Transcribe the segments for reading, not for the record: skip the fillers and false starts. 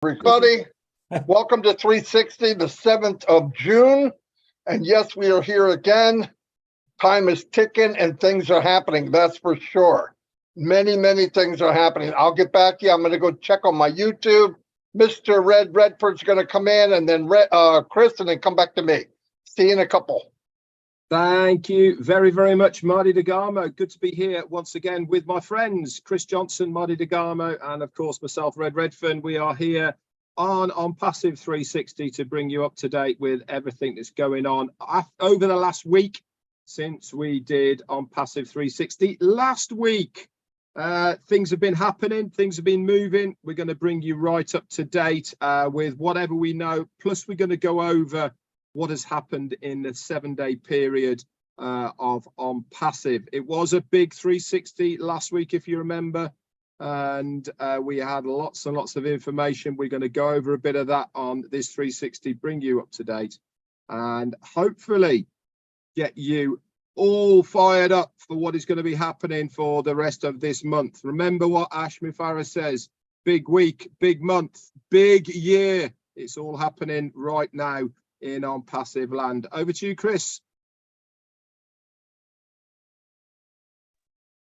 Everybody, welcome to 360, the 7th of June. And yes, we are here again. Time is ticking and things are happening, that's for sure. Many things are happening. I'll get back to you. I'm going to go check on my YouTube. Mr. Redfern's going to come in, and then Chris, and then come back to me. See you in a couple. Thank you very much, Marty DeGarmo. Good to be here once again with my friends, Chris Johnson, Marty DeGarmo, and of course myself, Redfern. We are here on Passive 360 to bring you up to date with everything that's going on over the last week since we did on Passive 360 last week. Things have been happening, things have been moving. We're going to bring you right up to date with whatever we know. Plus, we're going to go over what has happened in the 7-day period of on Passive. It was a big 360 last week, if you remember, and we had lots and lots of information. We're going to go over a bit of that on this 360, bring you up to date, and hopefully get you all fired up for what is going to be happening for the rest of this month. Remember what Ashmi Farah says: big week, big month, big year. It's all happening right now in on Passive land. Over to you, Chris.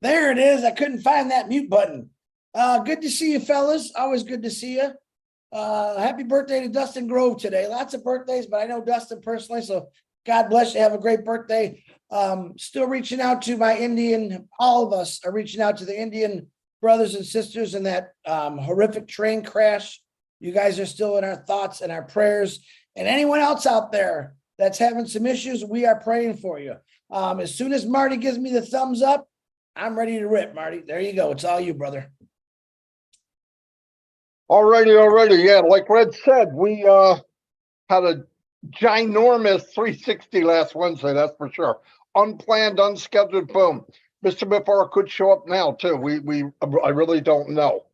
There it is. I couldn't find that mute button. Good to see you, fellas. Always good to see you. Happy birthday to Dustin Grove today. Lots of birthdays, but I know Dustin personally, so God bless you. Have a great birthday. Still reaching out to my Indian, all of us are reaching out to the Indian brothers and sisters in that horrific train crash. You guys are still in our thoughts and our prayers. And anyone else out there that's having some issues, we are praying for you. As soon as Marty gives me the thumbs up, I'm ready to rip, Marty. There you go. It's all you, brother. Alrighty. Yeah, like Red said, we had a ginormous 360 last Wednesday, that's for sure. Unplanned, unscheduled, boom. Mr. Mifara could show up now too. I really don't know.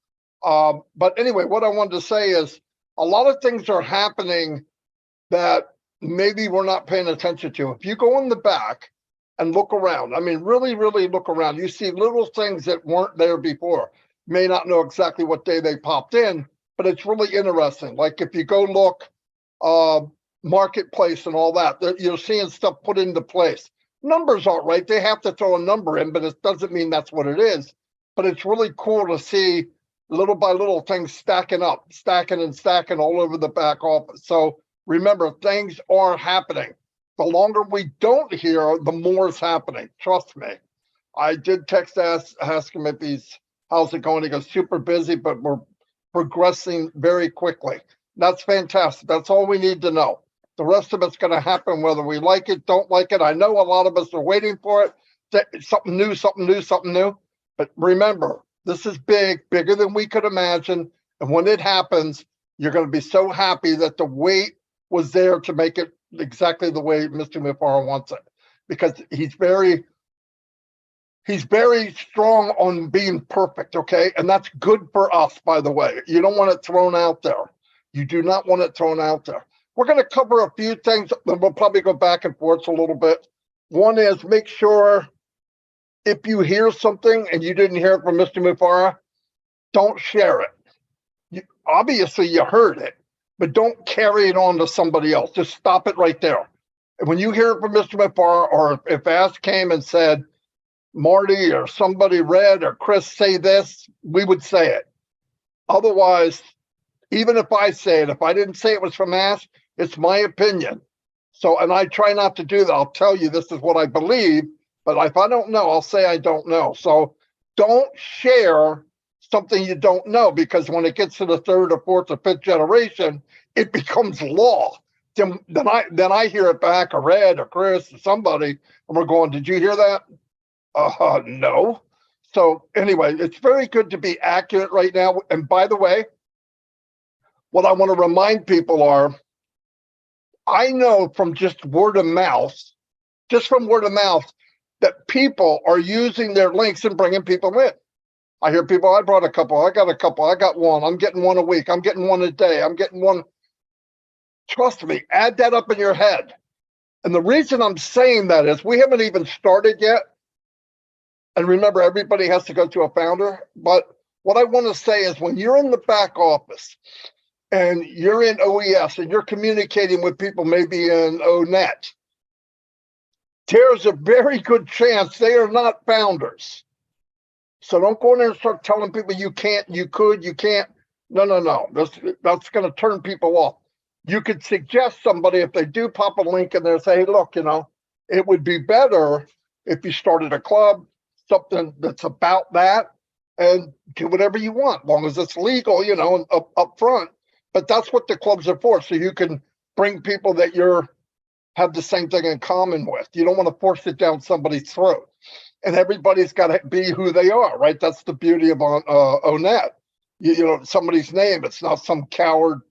But anyway, what I wanted to say is a lot of things are happening that maybe we're not paying attention to. If you go in the back and look around, I mean, really look around, you see little things that weren't there before. May not know exactly what day they popped in, but it's really interesting. Like if you go look, marketplace and all that, you're seeing stuff put into place. Numbers aren't right. They have to throw a number in, but it doesn't mean that's what it is. But it's really cool to see little by little things stacking up, stacking all over the back office. So remember, things are happening. The longer we don't hear, the more is happening. Trust me. I did text ask him if how's it going? He goes, super busy, but we're progressing very quickly. That's fantastic. That's all we need to know. The rest of it's going to happen whether we like it, don't like it. I know a lot of us are waiting for it. Something new. But remember, this is bigger than we could imagine. And when it happens, you're going to be so happy that the wait was there to make it exactly the way Mr. Mifara wants it. Because he's very strong on being perfect, okay? And that's good for us, by the way. You don't want it thrown out there. You do not want it thrown out there. We're going to cover a few things, then we'll probably go back and forth a little bit. One is make sure if you hear something and you didn't hear it from Mr. Mifara, don't share it. Obviously, you heard it, but don't carry it on to somebody else. Just stop it right there. And when you hear it from Mr. Mifara, or if Ash came and said, Marty or somebody, Red or Chris, say this, we would say it. Otherwise, even if I say it, if I didn't say it was from Ash, it's my opinion. So, and I try not to do that. I'll tell you this is what I believe, but if I don't know, I'll say I don't know. So don't share something you don't know, because when it gets to the 3rd or 4th or 5th generation, it becomes law. Then I hear it back, or Red or Chris or somebody, and we're going, did you hear that? No. So anyway, it's very good to be accurate right now. And by the way, what I want to remind people are, I know from just word of mouth, that people are using their links and bringing people in. I hear people, I brought a couple, I got a couple, I got one, I'm getting one a week, I'm getting one a day, I'm getting one. Trust me, add that up in your head. And the reason I'm saying that is we haven't even started yet. And remember, everybody has to go to a founder. But what I want to say is when you're in the back office and you're in OES and you're communicating with people maybe in ONET, there's a very good chance they are not founders. So don't go in there and start telling people you can't, you could, you can't. No. That's going to turn people off. You could suggest somebody, if they do pop a link in there, say, hey, look, it would be better if you started a club, something that's about that, and do whatever you want, as long as it's legal, and up front. But that's what the clubs are for. So you can bring people that have the same thing in common with. You don't want to force it down somebody's throat. And everybody's got to be who they are, right? That's the beauty of ONET. Somebody's name. It's not some coward,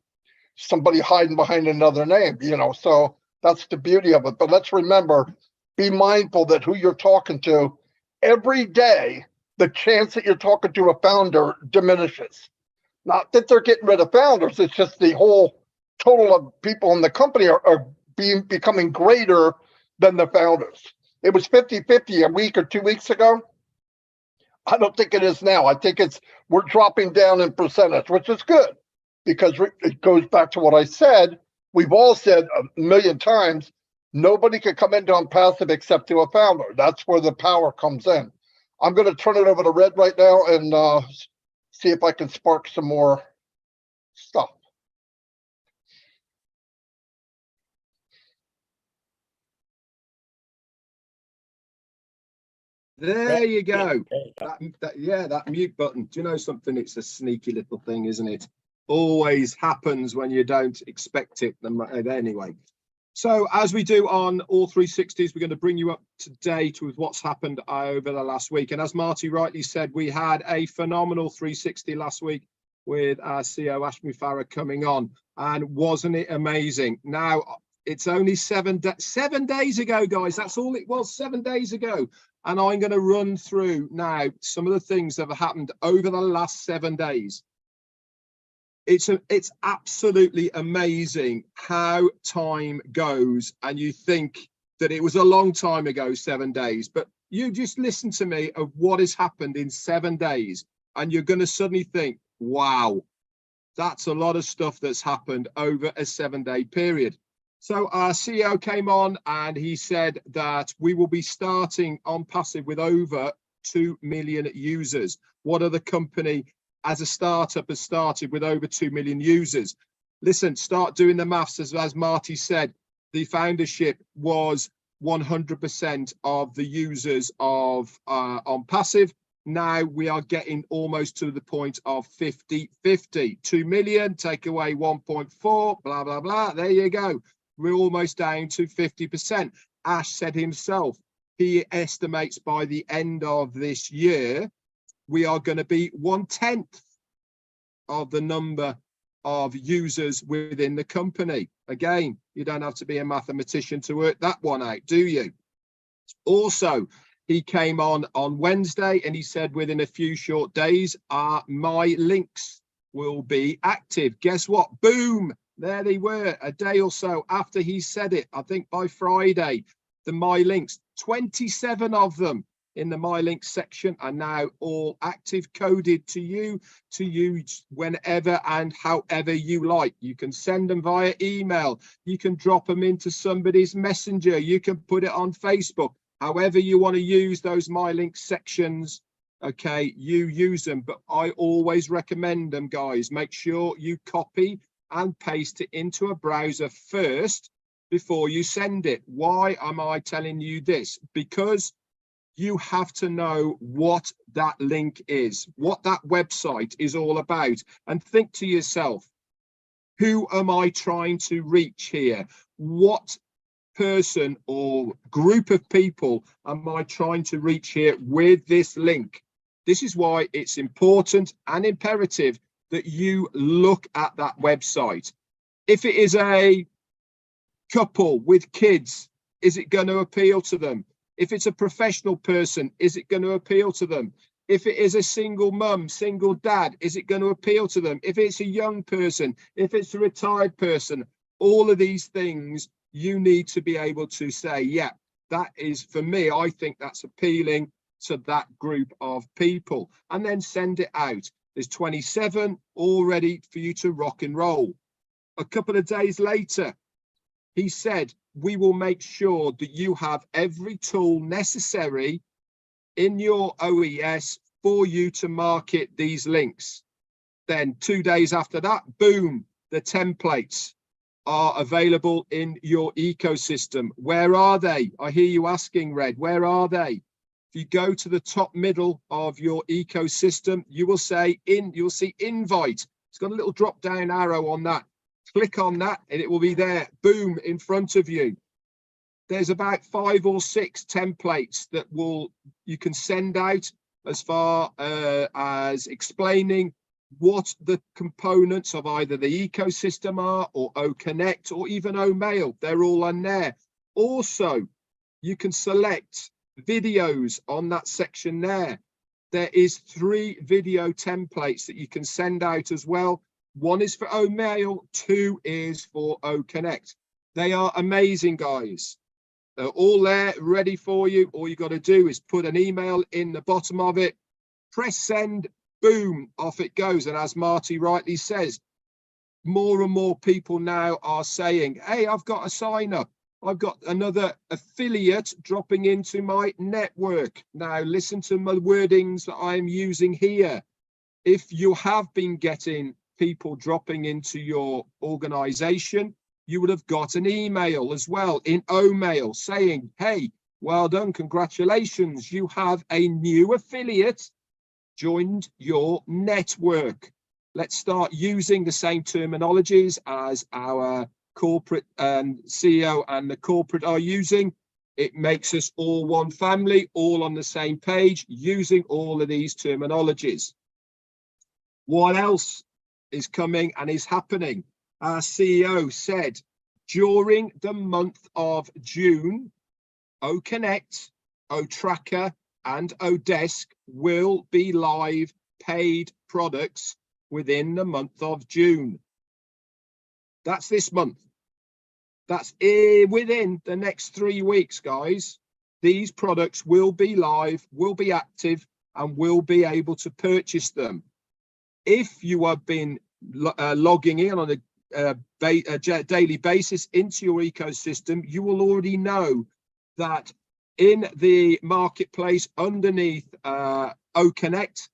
somebody hiding behind another name, So that's the beauty of it. But let's remember, be mindful that who you're talking to every day, the chance that you're talking to a founder diminishes. Not that they're getting rid of founders. It's just the whole total of people in the company are becoming greater than the founders. It was 50-50 a week or 2 weeks ago. I don't think it is now. I think we're dropping down in percentage, which is good, because it goes back to what I said. We've all said a million times, nobody can come into ONPASSIVE except to a founder. That's where the power comes in. I'm going to turn it over to Red right now and see if I can spark some more stuff. There you go. That mute button. Do you know something? It's a sneaky little thing, isn't it? Always happens when you don't expect it. Anyway, so as we do on all 360s, we're going to bring you up to date with what's happened over the last week. And as Marty rightly said, we had a phenomenal 360 last week with our CEO Ashmi Farah coming on, and wasn't it amazing? Now it's only 7 days ago, guys. That's all it was, 7 days ago. And I'm going to run through now some of the things that have happened over the last 7 days. It's absolutely amazing how time goes, and you think that it was a long time ago, 7 days, but you just listen to me of what has happened in 7 days, and you're going to suddenly think, wow, that's a lot of stuff that's happened over a 7-day period. So our CEO came on and he said that we will be starting ONPASSIVE with over 2 million users. What other company as a startup has started with over 2 million users? Listen, start doing the maths. As Marty said, the foundership was 100% of the users of ONPASSIVE. Now we are getting almost to the point of 50-50. 2 million, take away 1.4, blah, blah, blah. There you go. We're almost down to 50%. Ash said himself, he estimates by the end of this year, we are going to be 1/10 of the number of users within the company. Again, you don't have to be a mathematician to work that one out, do you? Also, he came on Wednesday and he said within a few short days, our My Links will be active. Guess what? Boom! There they were a day or so after he said it. I think by Friday, the My Links, 27 of them in the My Links section are now all active, coded to you to use whenever and however you like. You can send them via email. You can drop them into somebody's messenger. You can put it on Facebook. However you want to use those My Links sections, okay, you use them. But I always recommend them, guys. Make sure you copy and paste it into a browser first before you send it. Why am I telling you this? Because you have to know what that link is, what that website is all about, and think to yourself, who am I trying to reach here? What person or group of people am I trying to reach here with this link? This is why it's important and imperative that you look at that website. If it is a couple with kids, is it going to appeal to them? If it's a professional person, is it going to appeal to them? If it is a single mum, single dad, is it going to appeal to them? If it's a young person, if it's a retired person, all of these things, you need to be able to say, yeah, that is, for me, I think that's appealing to that group of people, and then send it out. There's 27 all ready for you to rock and roll. A couple of days later, he said, we will make sure that you have every tool necessary in your OES for you to market these links. Then 2 days after that, boom, the templates are available in your ecosystem. Where are they? I hear you asking, Red, where are they? If you go to the top middle of your ecosystem, you will say you'll see invite. It's got a little drop down arrow on that. Click on that and it will be there, boom, in front of you. There's about 5 or 6 templates that you can send out as far as explaining what the components of either the ecosystem are, or OConnect, or even OMail. They're all on there. Also, you can select videos on that section there. There is 3 video templates that you can send out as well. 1 is for OMail, 2 is for OConnect. They are amazing, guys. They're all there, ready for you. All you got to do is put an email in the bottom of it, press send, boom, off it goes. And as Marty rightly says, more and more people now are saying, hey, I've got a sign up. I've got another affiliate dropping into my network. Now, listen to my wordings that I'm using here. If you have been getting people dropping into your organization, you would have got an email as well in OMail saying, hey, well done, congratulations, you have a new affiliate joined your network. Let's start using the same terminologies as our corporate CEO and the corporate are using. It makes us all one family, all on the same page, using all of these terminologies. What else is coming and is happening? Our CEO said during the month of June, OConnect, OTracker, and Odesk will be live paid products within the month of June. That's this month. That's within the next 3 weeks, guys. These products will be live, will be active, and will be able to purchase them. If you have been logging in on a daily basis into your ecosystem, you will already know that in the marketplace underneath OConnect,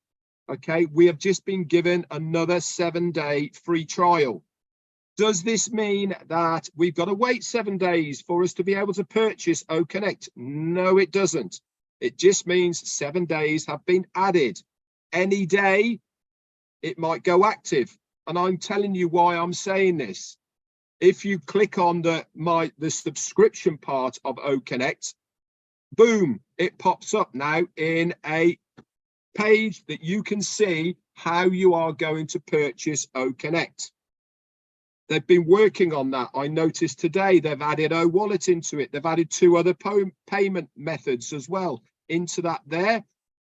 okay, we have just been given another 7-day free trial. Does this mean that we've got to wait 7 days for us to be able to purchase OConnect? No, it doesn't. It just means 7 days have been added. Any day, it might go active. And I'm telling you why I'm saying this. If you click on the subscription part of OConnect, boom, it pops up now in a page that you can see how you are going to purchase OConnect. They've been working on that. I noticed today they've added OWallet into it. They've added 2 other payment methods as well into that there.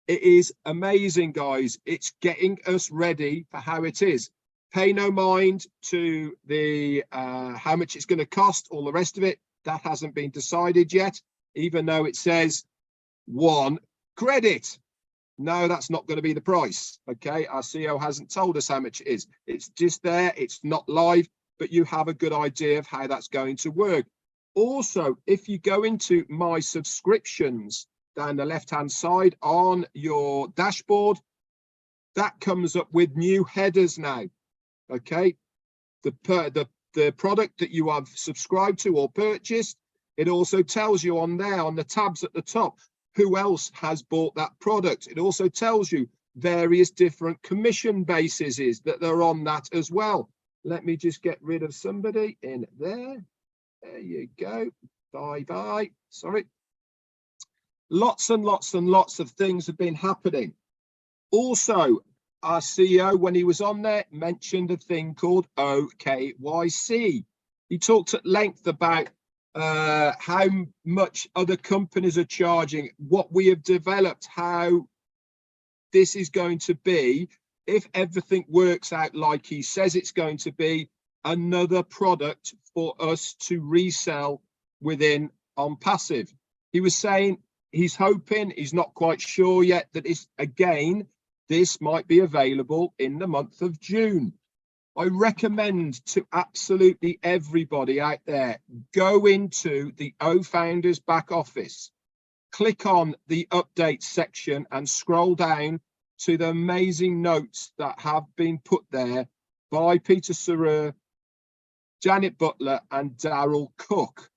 It is amazing, guys. It's getting us ready for how it is. Pay no mind to the how much it's going to cost, all the rest of it. That hasn't been decided yet, even though it says 1 credit. No, that's not going to be the price. Okay, our CEO hasn't told us how much it is. It's just there. It's not live, but you have a good idea of how that's going to work. Also, if you go into my subscriptions down the left-hand side on your dashboard, that comes up with new headers now. Okay, the product that you have subscribed to or purchased, it also tells you on there on the tabs at the top who else has bought that product. It also tells you various different commission bases that are on that as well. Let me just get rid of somebody in there. There you go. Bye. Sorry. Lots and lots and lots of things have been happening. Also, our CEO, when he was on there, mentioned a thing called OKYC. He talked at length about how much other companies are charging, what we have developed, how this is going to be, if everything works out like he says it's going to be, another product for us to resell within ONPASSIVE. He was saying he's hoping, he's not quite sure yet, that it's again this might be available in the month of June. I recommend to absolutely everybody out there, go into the O-Founders back office, click on the updates section and scroll down to the amazing notes that have been put there by Peter Sarer, Janet Butler and Daryl Cook.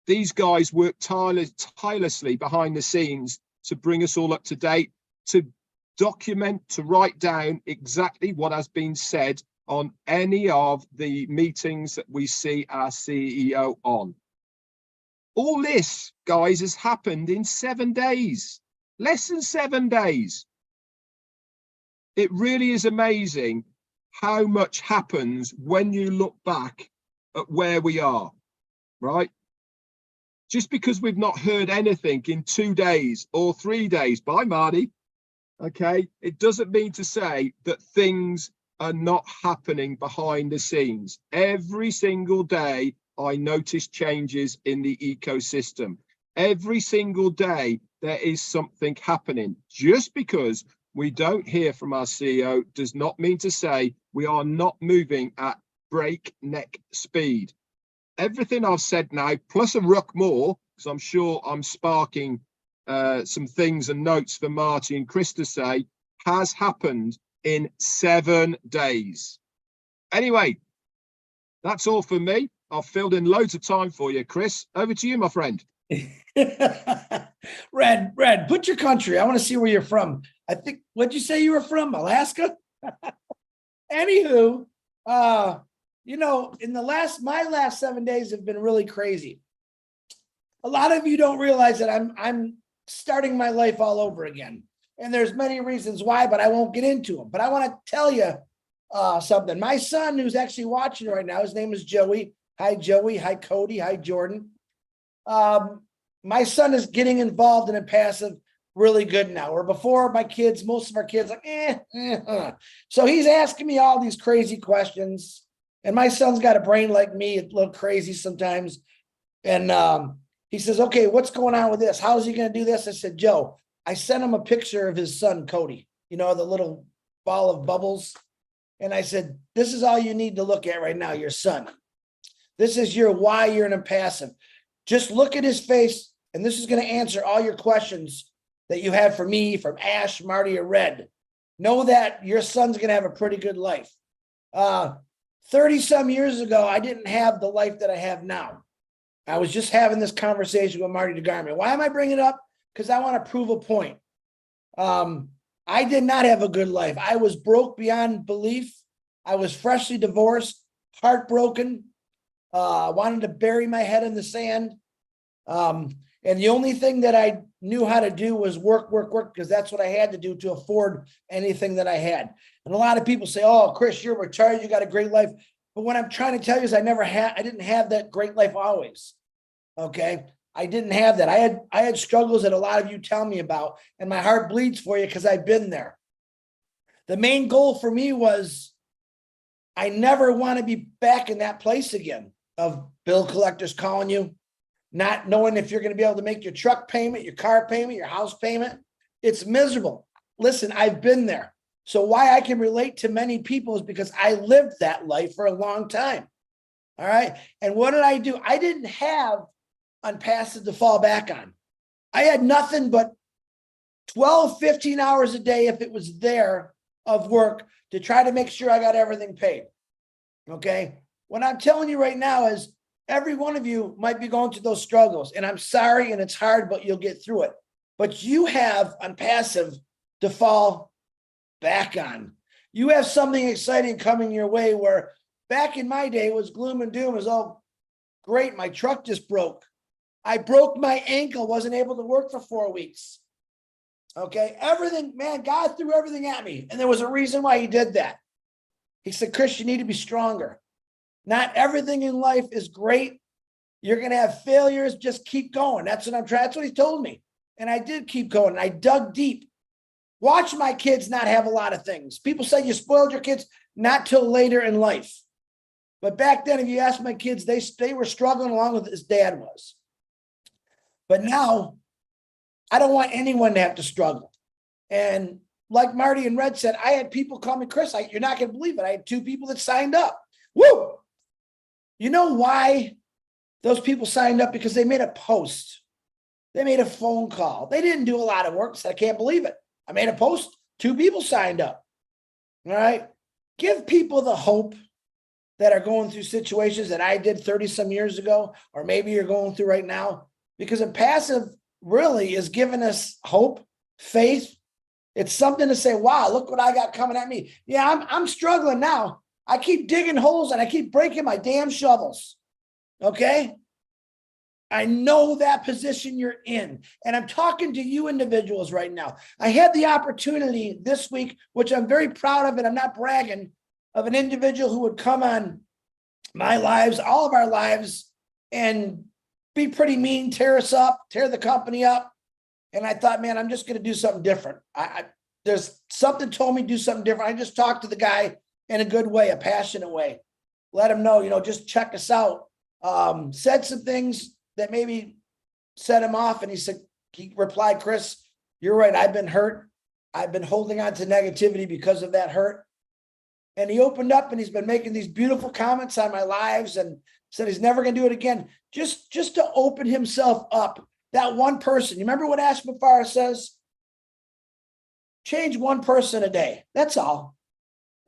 These guys work tirelessly behind the scenes to bring us all up to date, to document, to write down exactly what has been said on any of the meetings that we see our CEO on. All this, guys, has happened in 7 days, less than 7 days. It really is amazing how much happens when you look back at where we are, right? Just because we've not heard anything in 2 days or 3 days, bye Marty, okay, it doesn't mean to say that things are not happening behind the scenes. Every single day, I notice changes in the ecosystem. Every single day, there is something happening. Just because we don't hear from our CEO does not mean to say we are not moving at breakneck speed. Everything I've said now, plus a ruck more, because I'm sure I'm sparking some things and notes for Marty and Chris to say, has happened in 7 days. Anyway, that's all for me. I've filled in loads of time for you, Chris. Over to you, my friend. Red, put your country. I want to see where you're from. I think, what'd you say you were from? Alaska? Anywho, you know, in my last 7 days have been really crazy. A lot of you don't realize that I'm starting my life all over again. And there's many reasons why, but I won't get into them. But I want to tell you something. My son, who's actually watching right now, his name is Joey. Hi, Joey. Hi, Cody. Hi, Jordan. My son is getting involved in a passive really good now. Where before, most of our kids, like, So he's asking me all these crazy questions. And my son's got a brain like me, a little crazy sometimes. And he says, okay, what's going on with this? How's he going to do this? I said, Joe, I sent him a picture of his son, Cody, you know, the little ball of bubbles. And I said, this is all you need to look at right now, your son. This is your why you're an impassive. Just look at his face, and this is going to answer all your questions that you have for me, from Ash, Marty, or Red. Know that your son's going to have a pretty good life. 30-some years ago, I didn't have the life that I have now. I was just having this conversation with Marty DeGarmo. Why am I bringing it up? Because I want to prove a point. I did not have a good life. I was broke beyond belief. I was freshly divorced, heartbroken, wanted to bury my head in the sand. And the only thing that I knew how to do was work, because that's what I had to do to afford anything that I had. And a lot of people say, oh, Chris, you're retired, you got a great life. But what I'm trying to tell you is I didn't have that great life always. Okay. I didn't have that. I had struggles that a lot of you tell me about, and my heart bleeds for you because I've been there. The main goal for me was I never want to be back in that place again of bill collectors calling you, not knowing if you're going to be able to make your truck payment, your car payment, your house payment. It's miserable. Listen, I've been there. So why I can relate to many people is because I lived that life for a long time. All right. And what did I do? I didn't have ONPASSIVE to fall back on. I had nothing but 12, 15 hours a day, if it was there, of work to try to make sure I got everything paid. Okay. What I'm telling you right now is every one of you might be going through those struggles, and I'm sorry, and it's hard, but you'll get through it. But you have ONPASSIVE to fall back on. You have something exciting coming your way, where back in my day it was gloom and doom. It was all great. My truck just broke. I broke my ankle, wasn't able to work for 4 weeks. Okay. Everything, man, God threw everything at me. And there was a reason why he did that. He said, Chris, you need to be stronger. Not everything in life is great. You're going to have failures. Just keep going. That's what I'm trying. That's what he told me. And I did keep going. And I dug deep. Watch my kids not have a lot of things. People say you spoiled your kids, not till later in life. But back then, if you ask my kids, they were struggling along with his dad was. But now, I don't want anyone to have to struggle. And like Marty and Red said, I had people call me, Chris, you're not going to believe it. I had 2 people that signed up. Woo! You know why those people signed up? Because they made a post. They made a phone call. They didn't do a lot of work, so I can't believe it. I made a post. 2 people signed up. All right. Give people the hope that are going through situations that I did 30 some years ago, or maybe you're going through right now, because ONPASSIVE really is giving us hope, faith. It's something to say, wow, look what I got coming at me. Yeah, I'm struggling now. I keep digging holes and I keep breaking my damn shovels. Okay. I know that position you're in, and I'm talking to you individuals right now. I had the opportunity this week, which I'm very proud of, and I'm not bragging, of an individual who would come on my lives, all of our lives, and be pretty mean, tear us up, tear the company up. And I thought, man, I'm just going to do something different. There's something told me to do something different. I just talked to the guy in a good way, a passionate way. Let him know, just check us out. Said some things that maybe set him off. And he replied, Chris, you're right. I've been hurt. I've been holding on to negativity because of that hurt. And he opened up and he's been making these beautiful comments on my lives and said he's never going to do it again. Just to open himself up. That one person, you remember what Ash Mafara says? Change one person a day. That's all.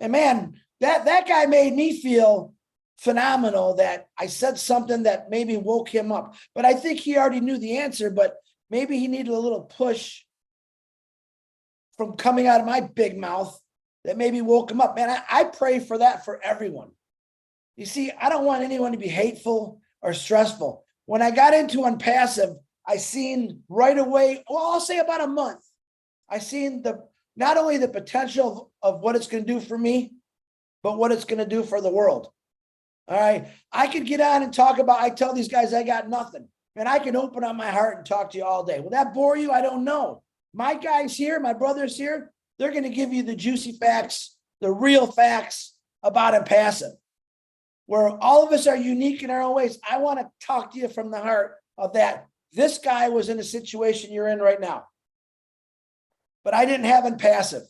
And man, that guy made me feel phenomenal that I said something that maybe woke him up. But I think he already knew the answer, but maybe he needed a little push from coming out of my big mouth that maybe woke him up. Man, I pray for that for everyone. You see, I don't want anyone to be hateful or stressful. When I got into ONPASSIVE, I seen right away, well, I'll say about a month, I seen not only the potential of what it's going to do for me, but what it's going to do for the world. All right. I could get on and talk about, I tell these guys I got nothing, and I can open up my heart and talk to you all day. Will that bore you? I don't know. My guys here, my brothers here, they're going to give you the juicy facts, the real facts about ONPASSIVE, where all of us are unique in our own ways. I want to talk to you from the heart of that. This guy was in a situation you're in right now, but I didn't have ONPASSIVE.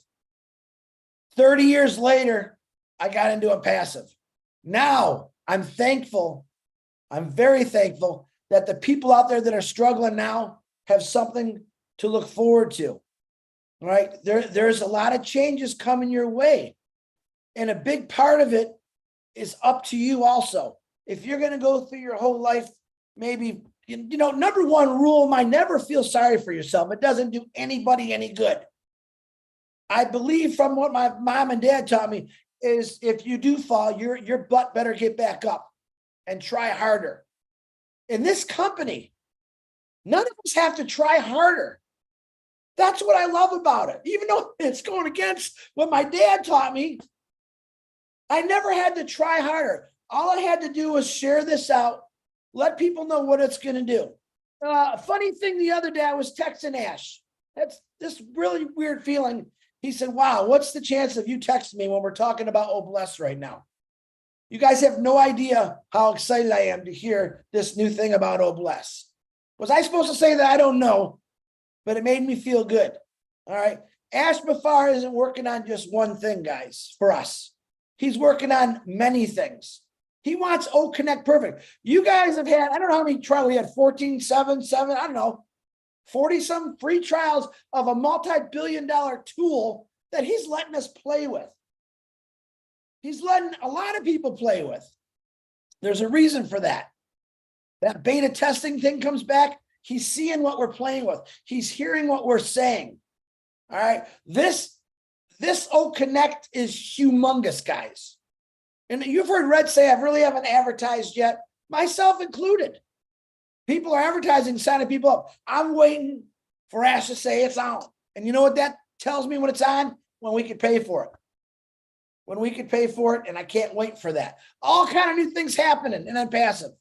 30 years later, I got into ONPASSIVE. Now I'm thankful. I'm very thankful that the people out there that are struggling now have something to look forward to. All right. There's a lot of changes coming your way. And a big part of it is up to you also. If you're going to go through your whole life, maybe, number one rule of mine, never feel sorry for yourself. It doesn't do anybody any good. I believe from what my mom and dad taught me is if you do fall, your butt better get back up and try harder. In this company, none of us have to try harder. That's what I love about it. Even though it's going against what my dad taught me, I never had to try harder. All I had to do was share this out, let people know what it's going to do. Funny thing the other day, I was texting Ash. That's this really weird feeling. He said, wow, what's the chance of you texting me when we're talking about OBLESS right now? You guys have no idea how excited I am to hear this new thing about OBLESS. Was I supposed to say that? I don't know, but it made me feel good. All right. Ash Mafar isn't working on just one thing, guys, for us. He's working on many things. He wants O Connect perfect. You guys have had, I don't know how many trials we had, 14, 7, I don't know, 40 some free trials of a multi-billion-dollar tool that he's letting us play with. He's letting a lot of people play with. There's a reason for that. That beta testing thing comes back. He's seeing what we're playing with. He's hearing what we're saying. All right. This O Connect is humongous, guys. And you've heard Red say, I really haven't advertised yet, myself included. People are advertising, signing people up. I'm waiting for Ash to say it's on. And you know what that tells me when it's on? When we can pay for it. When we can pay for it, and I can't wait for that. All kind of new things happening in ONPASSIVE.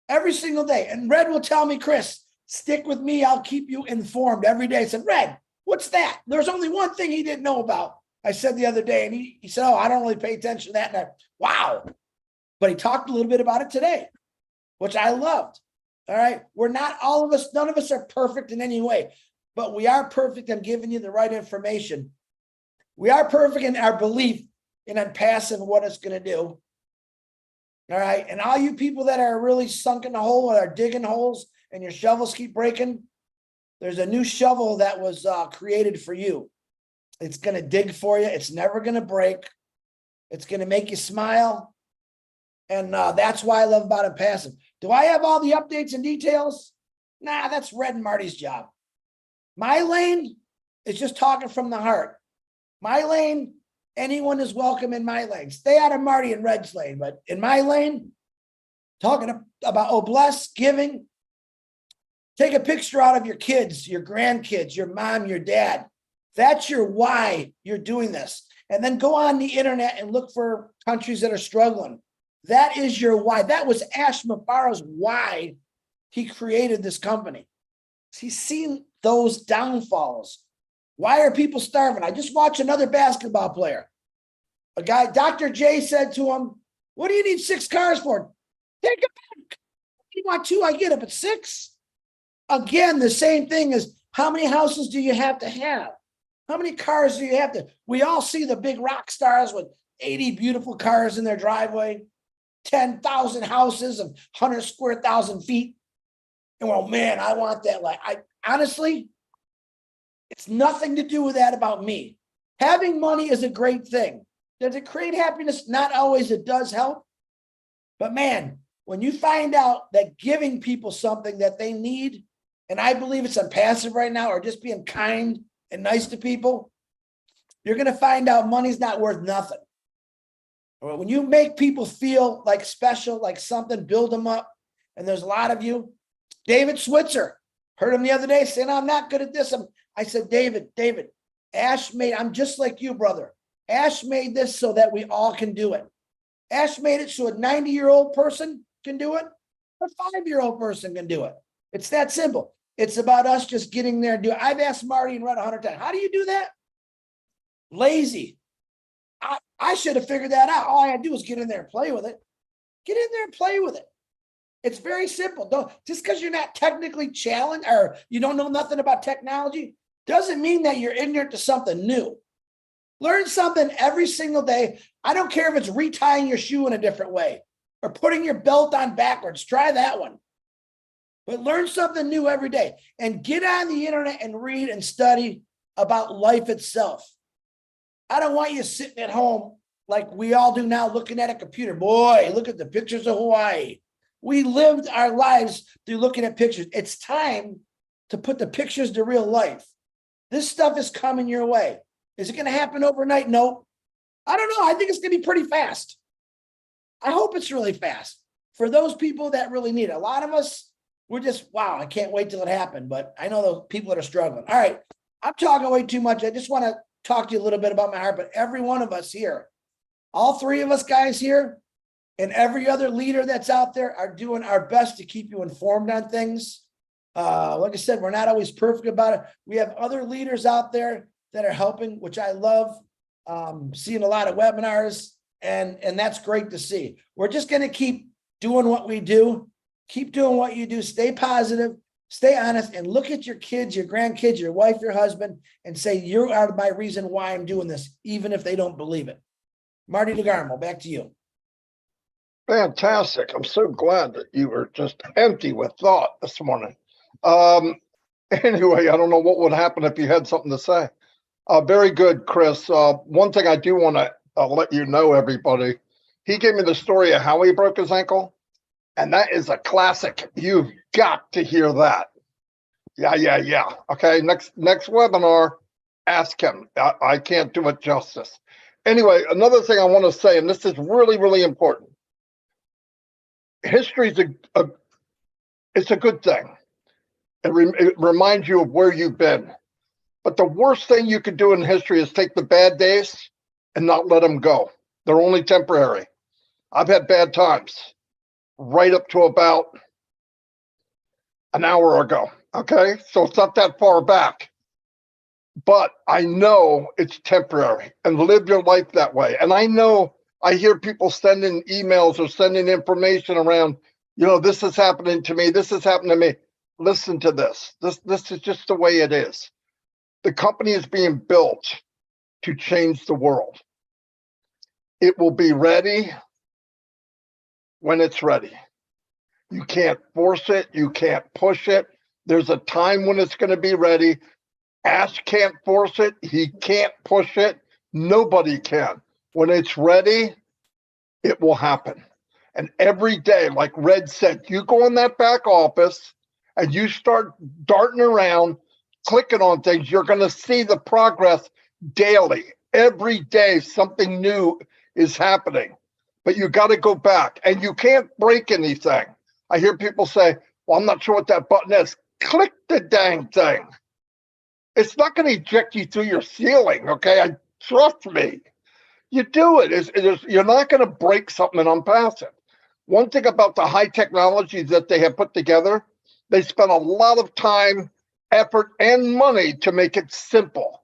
Every single day. And Red will tell me, Chris, stick with me. I'll keep you informed every day. I said, Red, what's that? There's only one thing he didn't know about. I said the other day, and he said, oh, I don't really pay attention to that. And wow. But he talked a little bit about it today, which I loved. All right. We're not all of us, none of us are perfect in any way, but we are perfect in giving you the right information We are perfect in our belief in ONPASSIVE and what it's going to do. All right. And all you people that are really sunk in the hole and are digging holes and your shovels keep breaking, there's a new shovel that was created for you. It's going to dig for you. It's never going to break. It's going to make you smile. And that's why I love about ONPASSIVE. Do I have all the updates and details? Nah, that's Red and Marty's job. My lane is just talking from the heart. My lane, anyone is welcome in my lane. Stay out of Marty and Red's lane, but in my lane, talking about, oh, bless, giving. Take a picture out of your kids, your grandkids, your mom, your dad. That's your why you're doing this. And then go on the internet and look for countries that are struggling. That is your why. That was Ash Mafaro's why he created this company. He's seen those downfalls. Why are people starving? I just watched another basketball player. A guy, Dr. J said to him, what do you need 6 cars for? Take it back. You want 2, I get it, but 6? Again, the same thing is how many houses do you have to have? How many cars do you have to? We all see the big rock stars with 80 beautiful cars in their driveway, 10,000 houses of 100 square thousand feet. And well, man, I want that. Like, I honestly, it's nothing to do with that about me. Having money is a great thing. Does it create happiness? Not always. It does help. But man, when you find out that giving people something that they need, and I believe it's ONPASSIVE right now, or just being kind and nice to people, you're going to find out money's not worth nothing. When you make people feel like special, like something, build them up. And there's a lot of you. David Switzer, heard him the other day saying, I'm not good at this. I said, David, Ash made, I'm just like you, brother. Ash made this so that we all can do it. Ash made it so a 90-year-old person can do it. A 5-year-old person can do it. It's that simple. It's about us just getting there and do it. I've asked Marty and Red 100 times, how do you do that? Lazy. I should have figured that out. All I had to do was get in there and play with it. Get in there and play with it. It's very simple. Just because you're not technically challenged or you don't know nothing about technology doesn't mean that you're ignorant to something new. Learn something every single day. I don't care if it's retying your shoe in a different way or putting your belt on backwards. Try that one. But learn something new every day and get on the internet and read and study about life itself. I don't want you sitting at home like we all do now looking at a computer. Boy, look at the pictures of Hawaii. We lived our lives through looking at pictures. It's time to put the pictures to real life. This stuff is coming your way. Is it going to happen overnight? No. I don't know. I think it's going to be pretty fast. I hope it's really fast for those people that really need it. A lot of us, we're just, wow, I can't wait till it happened. But I know those people that are struggling. All right. I'm talking way too much. I just want to talk to you a little bit about my heart, but every one of us here, all 3 of us guys here, and every other leader that's out there are doing our best to keep you informed on things. Like I said, we're not always perfect about it. We have other leaders out there that are helping, which I love. Seeing a lot of webinars, and that's great to see. We're just going to keep doing what we do. Keep doing what you do. Stay positive. Stay honest, and look at your kids, your grandkids, your wife, your husband, and say, you are my reason why I'm doing this, even if they don't believe it. Marty DeGarmo, back to you. Fantastic. I'm so glad that you were just empty with thought this morning. Anyway, I don't know what would happen if you had something to say. Very good, Chris. One thing I do want to let you know, everybody, he gave me the story of how he broke his ankle, and that is a classic. You've got to hear that. Yeah. Okay, next webinar, ask him. I can't do it justice. Anyway, another thing I want to say, and this is really, really important. History is it's a good thing. It reminds you of where you've been. But the worst thing you could do in history is take the bad days and not let them go. They're only temporary. I've had bad times right up to about an hour ago. Okay, so it's not that far back. But I know it's temporary, and live your life that way. And I know I hear people sending emails or sending information around, this is happening to me. This is happening to me. Listen to this. This is just the way it is. The company is being built to change the world. It will be ready when it's ready. You can't force it. You can't push it. There's a time when it's going to be ready. Ash can't force it. He can't push it. Nobody can. When it's ready, it will happen. And every day, like Red said, you go in that back office and you start darting around, clicking on things, you're going to see the progress daily. Every day, something new is happening. But you got to go back, and you can't break anything. I hear people say, well, I'm not sure what that button is. Click the dang thing. It's not going to eject you through your ceiling, okay? Trust me. You do it. You're not going to break something in ONPASSIVE. One thing about the high technology that they have put together, they spent a lot of time, effort, and money to make it simple.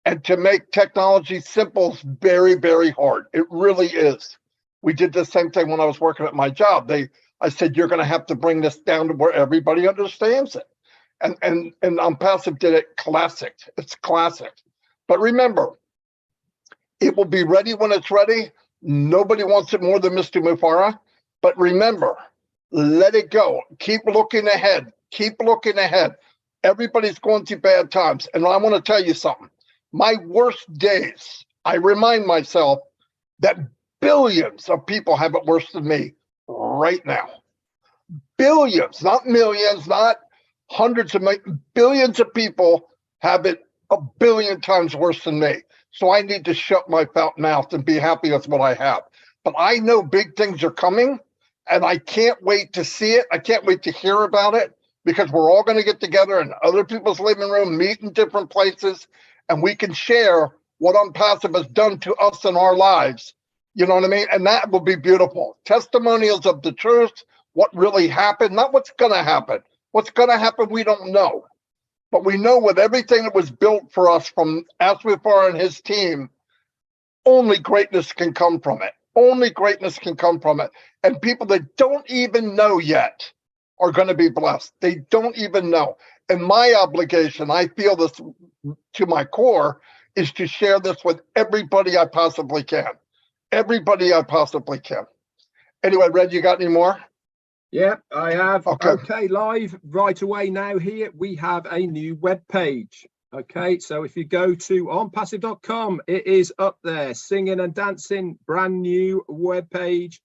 And to make technology simple is very, very hard. It really is. We did the same thing when I was working at my job. I said, you're going to have to bring this down to where everybody understands it. And ONPASSIVE did it classic. It's classic. But remember, it will be ready when it's ready. Nobody wants it more than Mr. Mufara. But remember, let it go. Keep looking ahead. Keep looking ahead. Everybody's going through bad times. And I want to tell you something. My worst days, I remind myself that billions of people have it worse than me right now. Billions, not millions, not hundreds of millions, billions of people have it a billion times worse than me. So I need to shut my mouth and be happy with what I have. But I know big things are coming, and I can't wait to see it. I can't wait to hear about it, because we're all going to get together in other people's living room, meet in different places, and we can share what ONPASSIVE has done to us in our lives. You know what I mean? And that will be beautiful. Testimonials of the truth, what really happened, not what's going to happen. What's going to happen, we don't know. But we know with everything that was built for us from Asmifar and his team, only greatness can come from it. Only greatness can come from it. And people that don't even know yet are going to be blessed. They don't even know. And my obligation, I feel this to my core, is to share this with everybody I possibly can. Everybody I possibly can. Anyway, Red, you got any more? Yeah, I have. Okay. Okay, live right away now here. We have a new web page. Okay, so if you go to onpassive.com, it is up there, singing and dancing, brand new web page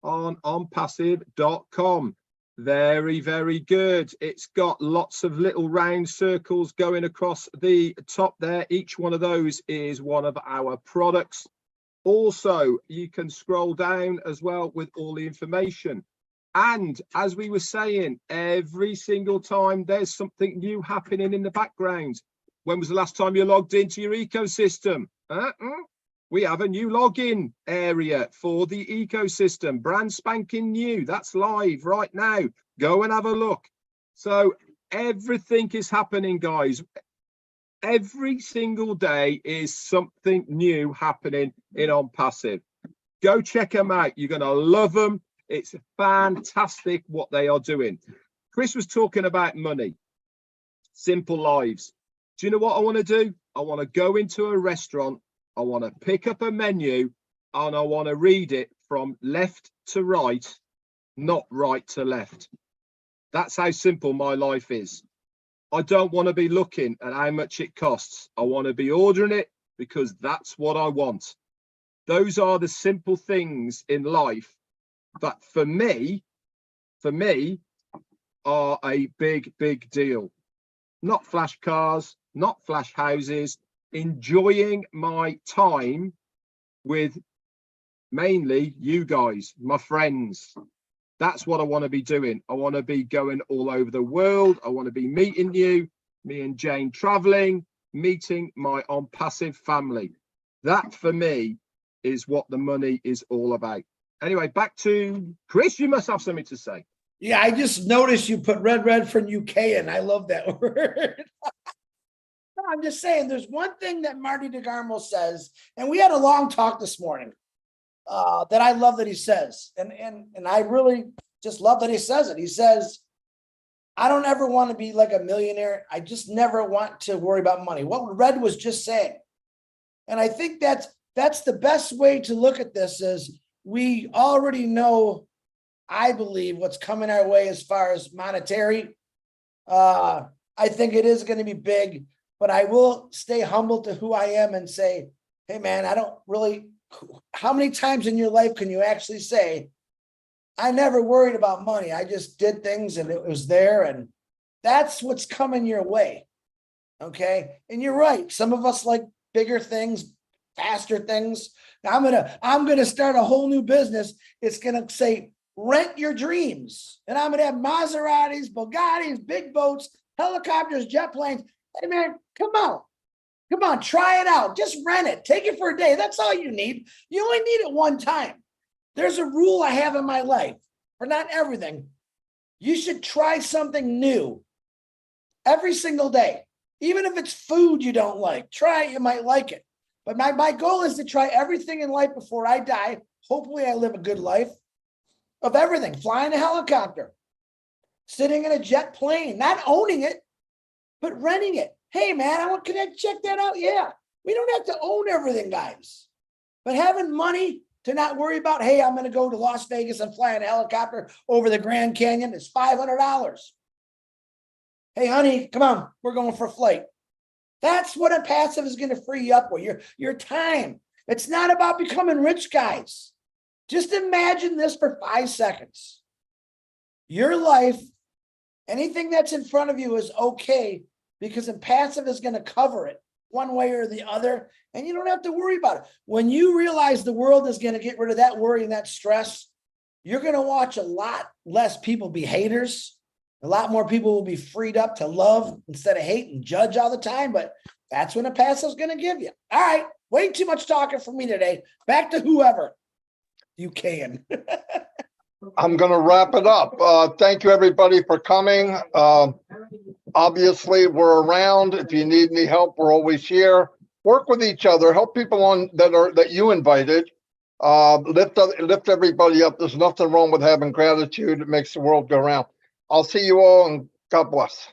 on onpassive.com. Very, very good. It's got lots of little round circles going across the top there. Each one of those is one of our products. Also, you can scroll down as well with all the information. And as we were saying, every single time there's something new happening in the background. When was the last time you logged into your ecosystem? We have a new login area for the ecosystem, brand spanking new. That's live right now. Go and have a look. So everything is happening, guys. Every single day is something new happening in ONPASSIVE. Go check them out. You're going to love them. It's fantastic what they are doing. Chris was talking about money, simple lives. Do you know what I want to do? I want to go into a restaurant. I want to pick up a menu and I want to read it from left to right, not right to left. That's how simple my life is. I don't want to be looking at how much it costs. I want to be ordering it because that's what I want. Those are the simple things in life that for me are a big, big deal. Not flash cars, not flash houses, enjoying my time with mainly you guys, my friends. That's what I want to be doing. I want to be going all over the world. I want to be meeting you, me and Jane traveling, meeting my ONPASSIVE family. That for me is what the money is all about. Anyway, back to Chris. You must have something to say. Yeah, I just noticed you put Redfern UK in. I love that word. No, I'm just saying, there's one thing that Marty DeGarmo says, and we had a long talk this morning that I love that he says, and I really just love that he says it. He says, I don't ever want to be like a millionaire. I just never want to worry about money. What Red was just saying. And I think that's the best way to look at this is we already know, I believe, what's coming our way as far as monetary. I think it is going to be big, but I will stay humble to who I am and say, hey man, I don't really, how many times in your life can you actually say, I never worried about money. I just did things and it was there, and that's what's coming your way. Okay. And you're right. Some of us like bigger things, faster things. Now I'm gonna start a whole new business. It's gonna say rent your dreams. And I'm gonna have Maseratis, Bugattis, big boats, helicopters, jet planes. Hey man, come on, try it out. Just rent it. Take it for a day. That's all you need. You only need it one time. There's a rule I have in my life for not everything. You should try something new every single day. Even if it's food you don't like, try it, you might like it. But my goal is to try everything in life before I die. Hopefully I live a good life of everything. Flying a helicopter, sitting in a jet plane, not owning it, but renting it. Hey man, can I check that out? Yeah. We don't have to own everything, guys. But having money to not worry about, hey, I'm going to go to Las Vegas and fly in a helicopter over the Grand Canyon is $500. Hey, honey, come on, we're going for a flight. That's what a passive is going to free you up with, your time. It's not about becoming rich, guys. Just imagine this for 5 seconds. Your life, anything that's in front of you is okay because a passive is going to cover it one way or the other, and you don't have to worry about it. When you realize the world is going to get rid of that worry and that stress, you're going to watch a lot less people be haters. A lot more people will be freed up to love instead of hate and judge all the time, but that's when a passive is going to give you. All right, way too much talking for me today. Back to whoever you can. I'm going to wrap it up. Thank you, everybody, for coming. Obviously, we're around. If you need any help, we're always here. Work with each other. Help people on that you invited. Lift everybody up. There's nothing wrong with having gratitude. It makes the world go round. I'll see you all, and God bless.